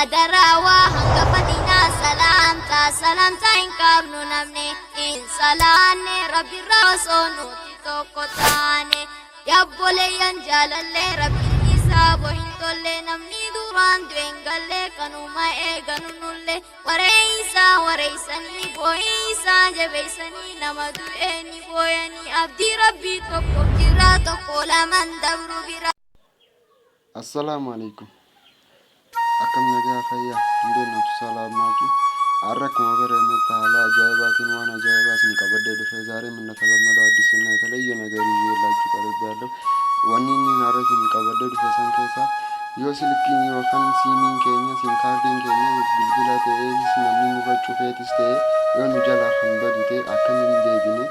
adarawa hanga fadina salamta hin qabnu namni hin salaanne rabbi raasonu tokko taane yabboleeyyan jaalallee rabbi isaa bohin tolle namni duraan du'een galle kanuma eeganu nulle wareeysanii boo'iisaa jabeeysanii nama du'eeni booyanii abdii rabbii tokko jira tokko laman dabru bira. Assalamu alaikum. Akkam nagaa fayyaa indee natu salaamaatu አረከው በረመታ hala አጃይባትን ዋና አጃይባትን ቀበደ ዛሬ ምን ተለመደው አዲስና የተለየ ነገር ይዤላችሁ ቀርቤያለሁ። ወንኒን ናረትን ቀበደ ፈሰን ከሳ ዮስልኪን ዮሐን ሲሚን ከኛ ሲንካርዲን ከኛ bilbila ta'ee namni murachuu feetis ta'ee yoo nu jalaa kan badute akkamiin deebine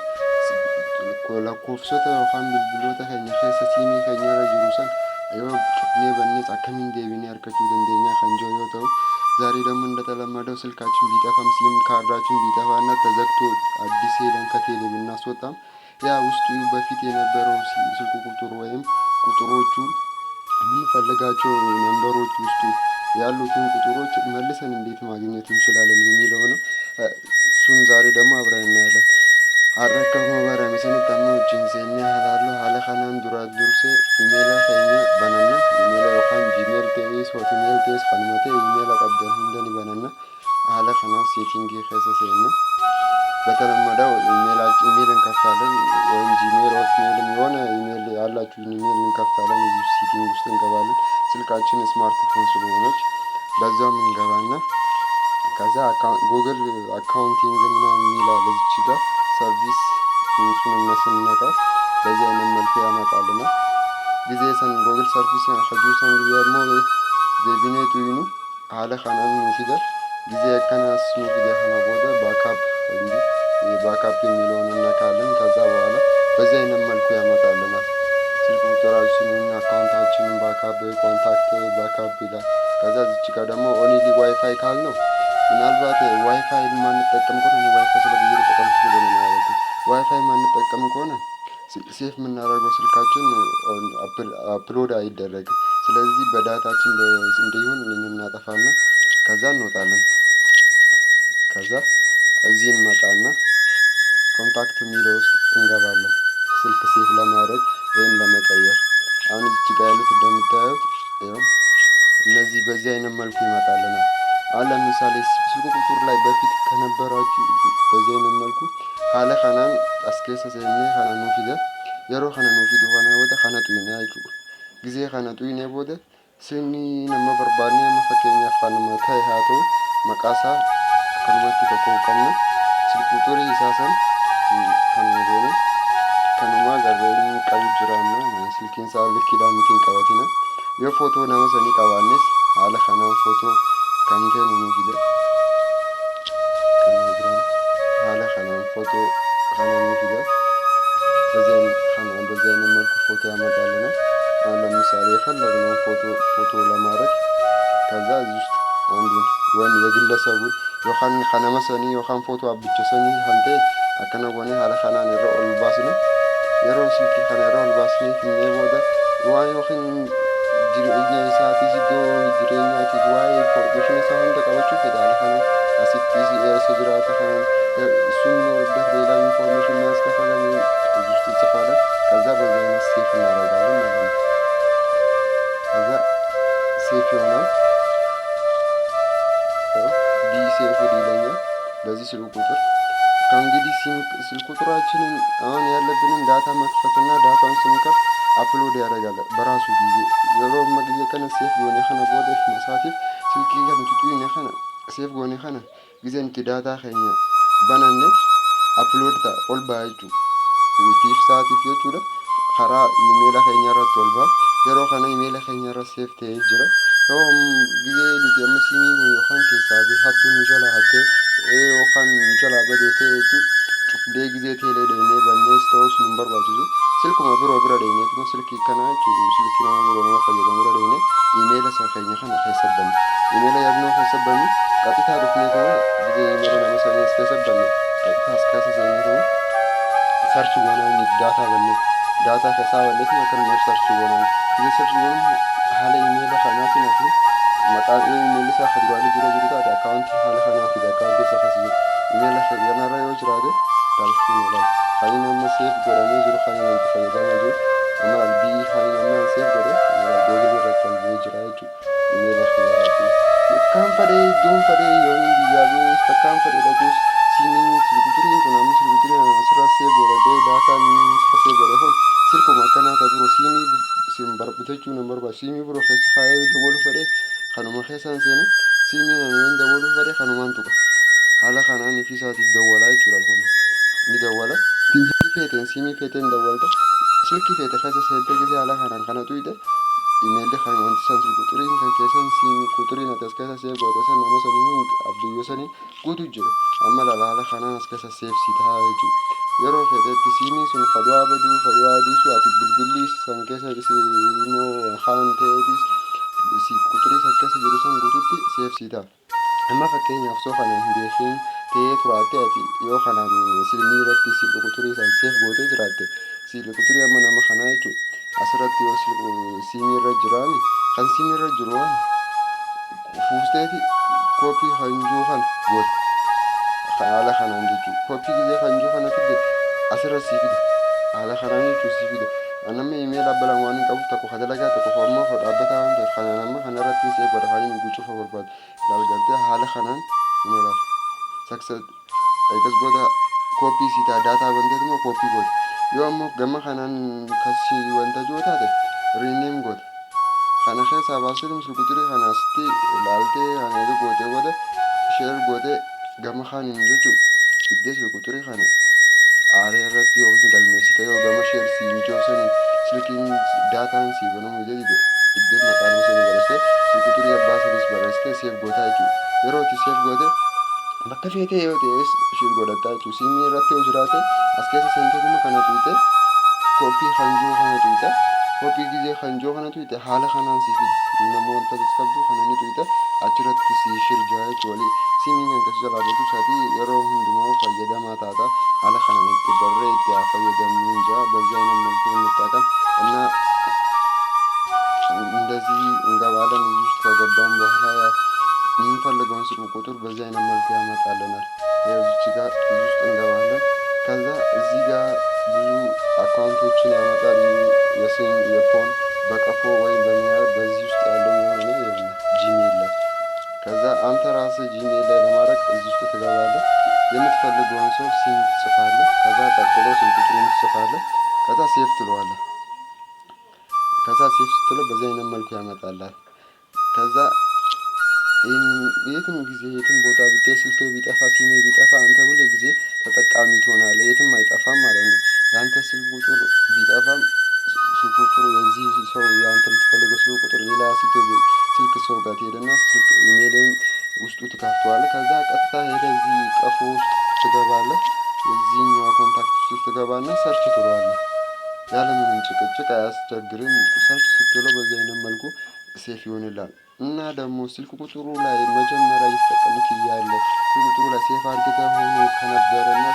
lakkoofsota yookaan bilbiloota keenya keessa siimii keenyarra jiru san yoo cufnee bannees akkamiin deebinee argachuu dandeenya kan jiru yoo ta'u ዛሬ ደግሞ እንደተለመደው ስልካችን ቢጠፋም ሲም ካርዳችን ቢጠፋና ተዘግቶ አዲስ ሄደን ከቴሌ ብናስወጣ ያ ውስጡ በፊት የነበረው ስልክ ቁጥር ወይም ቁጥሮቹ የምንፈልጋቸው ነምበሮች ውስጡ ያሉትን ቁጥሮች መልሰን እንዴት ማግኘት እንችላለን የሚለው ነው። እሱን ዛሬ ደግሞ አብረን እናያለን። አረከው በረመሰን ተማው ጂንሴኛ ሀላሉ ሀለ ኻናን ዱራ ዱርሴ ኢሜላ ኸኛ በነና ኢሜላ ወኻን ጂሜል ቴስ ሆትሜል ቴስ ኸልመቴ ኢሜላ ቀደን እንደኒ በነና ሀለ ኻናን ሴቲንግ ኸሰሰና በተለመደው ኢሜል እንከፍታለን ወይም ጂሜል ሆትሜል የሆነ ኢሜል ያላችሁ ኢሜል እንከፍታለን እዚህ ሴቲንግ ውስጥ እንገባለን። ስልካችን ስማርትፎን ስለሆነች በዛም እንገባና ከዛ ጉግል አካውንቲንግ ምናምን ይላል እዚህ ጋር ሰርቪስ እሱን መስነካው በዚህ አይነት መልኩ ያመጣልና ጊዜ ሰን ጉግል ሰርቪስ ከጁሰን ደግሞ ደቢኔቱ ይኑ አለ ኻናን ሲደር ጊዜ ከናስ ነው ቢደህና ወደ ባካፕ እንጂ የባካፕ የሚለውን እናካለን። ከዛ በኋላ በዚህ አይነት መልኩ ያመጣልናል። ስልክ ቁጥራችንን አካውንታችንን ባካፕ ኮንታክት ባካፕ ይላል። ከዛ እዚህ ጋር ደግሞ ኦንሊ ዋይፋይ ካል ነው ምናልባት ዋይፋይ ማንጠቀም ከሆነ ዋይፋይ ስለዚህ ተጠቀምኩ ብሎ ነው ያለው። ዋይፋይ ማንጠቀም ከሆነ ሴፍ የምናደርገው ስልካችን አፕሎድ አይደረግም። ስለዚህ በዳታችን እንዲሆን እናጠፋና ከዛ እንወጣለን። ከዛ እዚህ እንመጣና ኮንታክት የሚለው ውስጥ እንገባለን ስልክ ሴፍ ለማድረግ ወይም ለመቀየር። አሁን እዚህ ጋር ያሉት እንደምታዩት ይኸው እነዚህ በዚህ አይነት መልኩ ይመጣልናል። አሁን ለምሳሌ ስልክ ቁጥር ላይ በፊት ከነበራችሁ በዚህ አይነት መልኩ ሀለ ኻናን አስከሰሰኝ ኻናን ነው ፊደ የሮ ኻናን ነው ፊደ ሆነ ወደ ኻናቱ ይናይቹ ጊዜ ኻናቱ ይኔ ወደ ስኒ ነመ በርባኒ መፈከኛ ፋንመታ ያቶ መቃሳ ከልወት ተቆቀነ ስልክ ቁጥር ይሳሰን ከነገሩ ከነማ ጋርበኝ ቀውጅራና ስልኪን ሳልክ ኪዳሚቲን ቀበቲና የፎቶ ነመሰኒ ቀባነስ ሀለ ኻናን ፎቶ ካንቴን ነው ፊደ ሀለ ኻናን ፎቶ ኻናን ነው ፊደ በዚህ መልኩ ፎቶ ያመጣልና አሁን ለምሳሌ የፈለግነው ፎቶ ለማድረግ ከዛ እዚህ ውስጥ አንዱ ወይም የግለሰቡን ዮሐን ኻናመሰኒ ዮሐን ፎቶ አብቸሰኒ ሀንቴ አከናወኔ ሀለ ኻናን የሮልባስ ነው የሮስልኪ ኻናሮልባስ ነው ወደ ዋይ ዮሐን ጅሪኛ ሰዓት ይዞ ጅሪኛ ትዋይ ፎርሜሽን ሳይሆን ተቀበቹ ፈዳለ ኻናን አሲቲዚ የሰጅራታ ኻናን እሱን ወርበት ሌላ ኢንፎርሜሽን ማስከፈለን ውስጥ ጽፋለን። ከዛ በዚህ ሴፍ እናደርጋለን ማለት ነው። ከዛ ሴፍ ይሆናል። ዲ ሴፍ ይለኛል በዚህ ስልክ ቁጥር ከእንግዲህ ስልክ ቁጥራችንን አሁን ያለብንን ዳታ መክፈትና ዳታውን ስንከፍት አፕሎድ ያደርጋል በራሱ ጊዜ የሮ መግቢያ ከነ ሴፍ ሆነ ኸነ ወደፍ መሳቲፍ ስልክ ከንቱቱ ይነኸነ ሴፍ ሆነ ኸነ ጊዜን ዳታ ኸኛ በነነ አፕሎድ ታ ኦልባይቱ ፊፍ ሰዓት ይፈጩለ ኸራ ኢሜል ኸኛራ ቶልባ የሮ ኸነ ኢሜል ኸኛራ ሴፍ ተይጅራ ዮም ጊዜ ሊተምሲኒ ዮሐን ከሳቢ ሀቱ ሚጀላ ሀቴ ዮሐን ሚጀላ በደቴ ጩፍዴ ጊዜ ቴሌ ደኔ በኔስቶስ ነምበር ባጅዙ ስልኩ መብሮ ብራ ደኔ ስልክ ከናቹ ስልክ ነው ብሮ ነው ፈየደ ብራ ደኔ ኢሜል ሰኸኛ ኸነ ኸሰበን ኢሜል ያብኖ ኸሰበን ቀጥታ ዶክሜንት ነው ጊዜ ኢሜል ለምሳሌ ኸሰበን ቀጥታ አስከሰሰኝ ነው ሰርች ሆነን ዳታ በነ ዳታ ከሳበለት መከረ ሰርች ሆነን ሰርች ሆነን ሀለ ኢሜል ኻናቱ ነው maqaa imeelli isaa kan duraan jira jiru taate akkaawuntii haala kanaatiif akkaawuntii isa akkasii imeela kanarra yoo jiraate dalfuun laal kan amma seef godhamee jiru kan itti fayyadamaa jiru amma albii kan amma seef godhe googilii irratti albee jira jechuudha imeela kanarratti kan fadhee iddoon fadhee yoo biyyaa bee bakkaan fadhee dhaquus siimiin silkuturiin kun amma silkuturiin asirra seef godhatee daataan asirra seef godhe kun silkuma akkanaa ta'e biroo siimii sim barbitachuu nan barbaadu siimii biroo keessa faayee dabaluu fadhee kanuma keessaan seena siimii namoonni dabaluu fadhee kanumaan tuqa haala kanaan ifi isaatiif dawwalaa jechuudha kun ni dawwala silkii feeteen siimii feeteen dawwalta silkii feete keessa seentee gisee haala kanaan kana tuyte imeelli kan wanti san silkuturiin kan keessan siimii kuturiin ati as keessa seef goote san nama saniin abdiyyoo saniin guutu jira amma haala kanaan as keessa seef si ta'a jechuudha yeroo feetetti siimii sun fadwaa baduu fadwaa adiisu ati bilbilli san keessa immoo haan ta'eetis si quxurii san keessa jiru san guututti seef si ta'a amma fakkeenyaaf soo kana hin beekin ta'ee turaatte ati yoo kanaan silmii irratti silki quxurii san seef gootee jiraatte silki quxurii amma nama kanaa jechuudha asirratti yoo siimii irra jiraani kan siimii irra jiru waan fuusteeti koopii hanjuu kan goote haala kanaan jechuudha koppii gisee hanjuu kana fidde asirra sii fide haala kanaan jechuudha sii fide anamma imeela abbalaan waan hin qabuuf tokko kadalagaa tokko ammoo dhaabbataa waan ta'eef kanaan amma kanarratti see godha kan inni guutuuf barbaadu ilaalgaltee haala kanaan imala saksa eegas booda koppii sii ta'a daataa banteet immoo koppii goota yoo ammoo gama kanaan kasii wanta joo taate riineem goota kana keessaa baasee silkuturii kana asitti ilaaltee kana eega gootee booda sheer gootee gama kaaniin jechuun iddoo silkuturii kana aaree irratti yookiin galmeessite yoo gama sheer siin joosanii silkiin daataan sii banamu jedhide iddoo maqaan sanii barreessite silkuturii abbaa sanis barreessite seef gootaa jechuudha yeroo itti seef goote bakka feetee yoo ta'es sheer godhataa jechuudha siimii irratti yoo jiraate as keessa seenteetuma kana tuyite koppii hanjuu kana tuyite koppii gisee hanjuu kana tuyite haala kanaan sii fide namoota qabdu kana ni tuyite achirratti sii shirjaa jechuudha siimiin kan keessa jiraatu isaati yeroo hundumaa fayyadamaa taata haala kanaan itti barree itti haa fayyadamnu jaa በዚህ አይነት መልኩ እንጠቀም እና እንደዚህ እንገባለን እዚህ ውስጥ ከገባን በኋላ ያው የምንፈልገውን ስልክ ቁጥር በዚህ አይነት መልኩ ያመጣልናል ያው እዚህ ጋር እዚህ ውስጥ እንገባለን ከዛ እዚህ ጋር ብዙ አካውንቶችን ያመጣል የስም የፎን በቀፎ ወይም በሚያር በዚህ ውስጥ ያለው የሆነ ጂሜል ላይ ከዛ አንተ ራስህ ጂሜል ላይ ለማድረግ እዚህ ውስጥ ትገባለህ የምትፈልገውን ሰው ሲም ትጽፋለህ ከዛ ቀጥሎ ስልክ ቁጥሩን ትጽፋለህ ከዛ ሴፍ ትለዋለህ ከዛ ሴፍ ስትለው በዚህ አይነት መልኩ ያመጣልሃል ከዛ የትም ጊዜ የትም ቦታ ብትሄድ ስልክ ቢጠፋ ሲም ቢጠፋ አንተ ሁሌ ጊዜ ተጠቃሚ ትሆናለህ የትም አይጠፋም ማለት ነው ያንተ ስልክ ቁጥር ቢጠፋም ስልክ ቁጥሩ የዚህ ሰው ያንተ የምትፈልገው ስልክ ቁጥር ሌላ ስልክ ሰው ጋር ትሄድና ስልክ ኢሜልን ውስጡ ትከፍተዋለህ ከዛ ቀጥታ ሄደህ እዚህ ቀፎ ውስጥ ትገባለህ የዚህኛው ኮንታክት ውስጥ ትገባና ሰርች ትለዋለህ ያለምንም ጭቅጭቅ አያስቸግርም ሰርች ስትለው በዚህ አይነት መልኩ ሴፍ ይሆንልሃል እና ደግሞ ስልክ ቁጥሩ ላይ መጀመሪያ እየተጠቀምክ እያለ ስልክ ቁጥሩ ላይ ሴፍ አድርገህ ሆኖ ከነበረና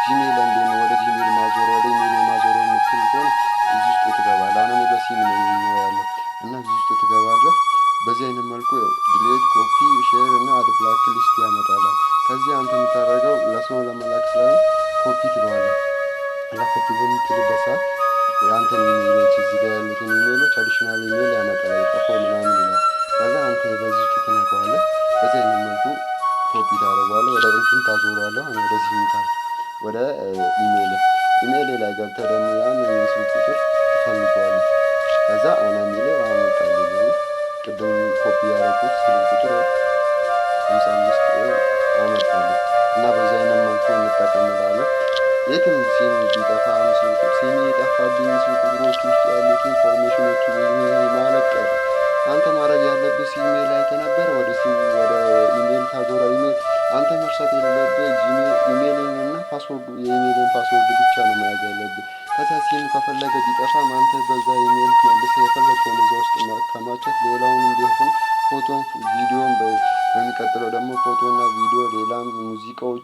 ጂሜል እንዴት ነው ወደ ጂሜል ማዞር ወደ ኢሜል ማዞር የምትል ከሆነ እዚህ ውስጥ ትገባለህ አሁን እኔ በሲም ነው ያለው እና እዚህ ውስጥ ትገባለህ በዚህ አይነት መልኩ ዲሌት ኮፒ ሼር እና አድ ብላክ ሊስት ያመጣላል ከዚህ አንተ የምታደርገው ለሰው ለመላክ ስለሆነ ኮፒ ትለዋለህ እና ኮፒ በምትልበት ሰዓት የአንተን ኢሜሎች እዚህ ጋር ያሉትን ኢሜሎች አዲሽናል ኢሜል ያመጣል ቀፎ ምናምን ይላል ከዛ አንተ በዚህ ውስጥ ትነካዋለህ በዚህ አይነት መልኩ ኮፒ ታደርገዋለህ ወደ እንትን ታዞረዋለህ ወደዚህ ካርድ ወደ ኢሜል ላይ ገብተህ ደግሞ ያን ስልክ ቁጥር ትፈልገዋለህ ከዛ አና ሚለው አመጣልኝ ቅድም ኮፒ ያደረኩት ስልክ ቁጥር 55 አመጣልኝ እና በዚህ አይነት መልኩ እንጠቀምበታለን የትም ሲም ቢጠፋ ሲም የጠፋብኝ ስልክ ቁጥሮች ውስጥ ያሉት ኢንፎርሜሽኖች ማለት ቀረ አንተ ማድረግ ያለብህ ሲም ላይ ከነበረ ወደ ኢሜል ታዞራ ኢሜል አንተ መርሳት የሌለብህ ኢሜልን እና ፓስወርዱ የኢሜልን ፓስወርድ ብቻ ነው መያዝ ያለብህ ከዛ ሲም ከፈለገ ቢጠፋም አንተ በዛ ኢሜል መልሰህ የፈለግከውን እዛ ውስጥ ማከማቸት ሌላውንም ቢሆን ፎቶን ቪዲዮን በሚቀጥለው ደግሞ ፎቶና ቪዲዮ ሌላም ሙዚቃዎች